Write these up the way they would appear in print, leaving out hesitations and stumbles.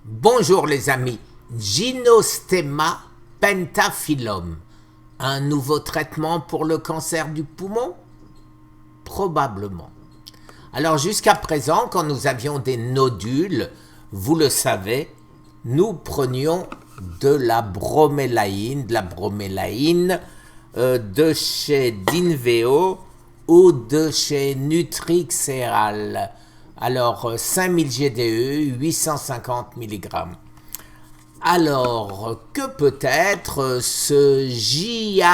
Bonjour les amis, Gynostema pentaphyllum, un nouveau traitement pour le cancer du poumon? Probablement. Alors jusqu'à présent, quand nous avions des nodules, vous le savez, nous prenions de la bromélaïne, de chez Dinveo ou de chez Nutrixeral. Alors 5000 GDE, 850 mg. Alors, que peut être ce Giaogulan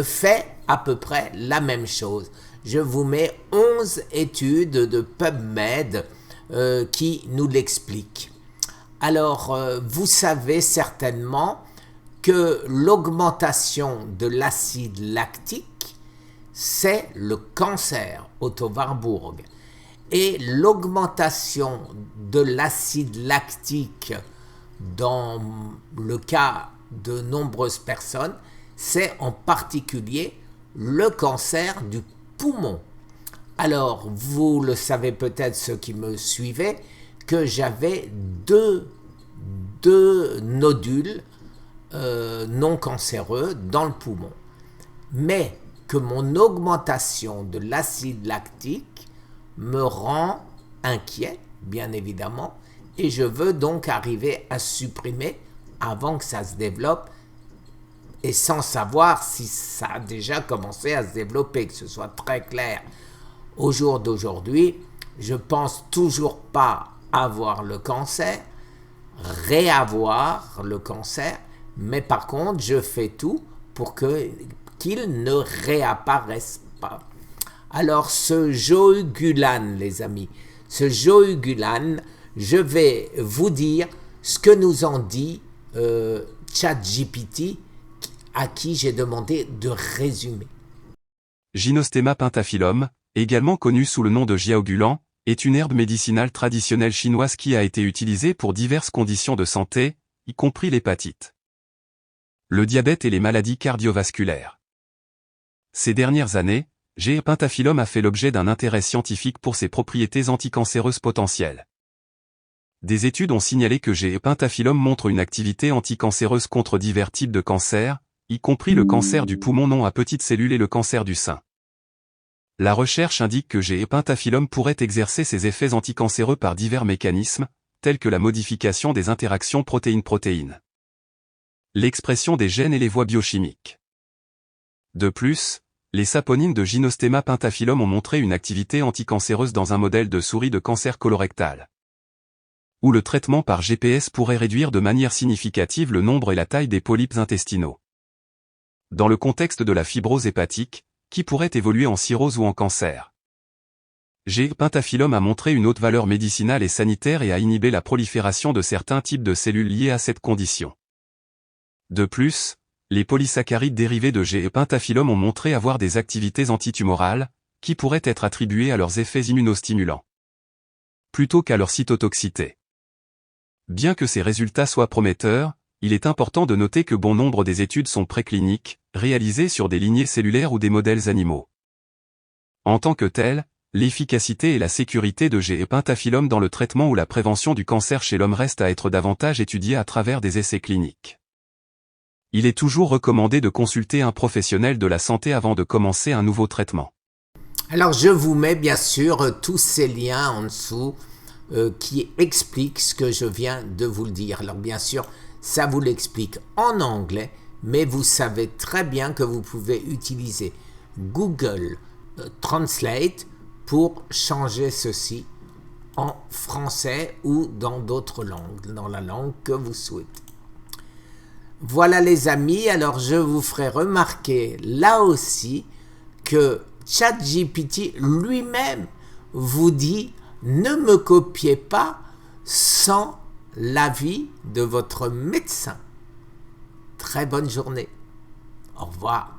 fait à peu près la même chose. Je vous mets 11 études de PubMed qui nous l'expliquent. Alors, vous savez certainement que l'augmentation de l'acide lactique, c'est le cancer, Otto Warburg. Et l'augmentation de l'acide lactique dans le cas de nombreuses personnes, c'est en particulier le cancer du poumon. Alors, vous le savez peut-être ceux qui me suivaient, que j'avais deux nodules non cancéreux dans le poumon. Mais que mon augmentation de l'acide lactique me rend inquiet, bien évidemment, et je veux donc arriver à supprimer avant que ça se développe et sans savoir si ça a déjà commencé à se développer, que ce soit très clair. Au jour d'aujourd'hui, je pense toujours pas avoir le cancer, réavoir le cancer, mais par contre, je fais tout pour qu'il ne réapparaisse pas. Alors, ce Johugulan, les amis, ce Johugulan, je vais vous dire ce que nous en dit ChatGPT, à qui j'ai demandé de résumer. Gynostema pentaphyllum, également connu sous le nom de Jiaogulan, est une herbe médicinale traditionnelle chinoise qui a été utilisée pour diverses conditions de santé, y compris l'hépatite, le diabète et les maladies cardiovasculaires. Ces dernières années, G. pentaphyllum a fait l'objet d'un intérêt scientifique pour ses propriétés anticancéreuses potentielles. Des études ont signalé que G. pentaphyllum montre une activité anticancéreuse contre divers types de cancers, y compris le cancer du poumon non à petites cellules et le cancer du sein. La recherche indique que G. pentaphyllum pourrait exercer ses effets anticancéreux par divers mécanismes, tels que la modification des interactions protéine-protéine, l'expression des gènes et les voies biochimiques. De plus, les saponines de Gynostema pentaphyllum ont montré une activité anticancéreuse dans un modèle de souris de cancer colorectal, où le traitement par GPS pourrait réduire de manière significative le nombre et la taille des polypes intestinaux. Dans le contexte de la fibrose hépatique, qui pourrait évoluer en cirrhose ou en cancer, G. pentaphyllum a montré une haute valeur médicinale et sanitaire et a inhibé la prolifération de certains types de cellules liées à cette condition. De plus, les polysaccharides dérivés de G. pentaphyllum ont montré avoir des activités antitumorales, qui pourraient être attribuées à leurs effets immunostimulants, plutôt qu'à leur cytotoxicité. Bien que ces résultats soient prometteurs, il est important de noter que bon nombre des études sont précliniques, réalisées sur des lignées cellulaires ou des modèles animaux. En tant que telles, l'efficacité et la sécurité de G. pentaphyllum dans le traitement ou la prévention du cancer chez l'homme restent à être davantage étudiées à travers des essais cliniques. Il est toujours recommandé de consulter un professionnel de la santé avant de commencer un nouveau traitement. Alors, je vous mets bien sûr tous ces liens en dessous qui expliquent ce que je viens de vous le dire. Alors, bien sûr, ça vous l'explique en anglais, mais vous savez très bien que vous pouvez utiliser Google Translate pour changer ceci en français ou dans d'autres langues, dans la langue que vous souhaitez. Voilà les amis, alors je vous ferai remarquer là aussi que ChatGPT lui-même vous dit ne me copiez pas sans l'avis de votre médecin. Très bonne journée. Au revoir.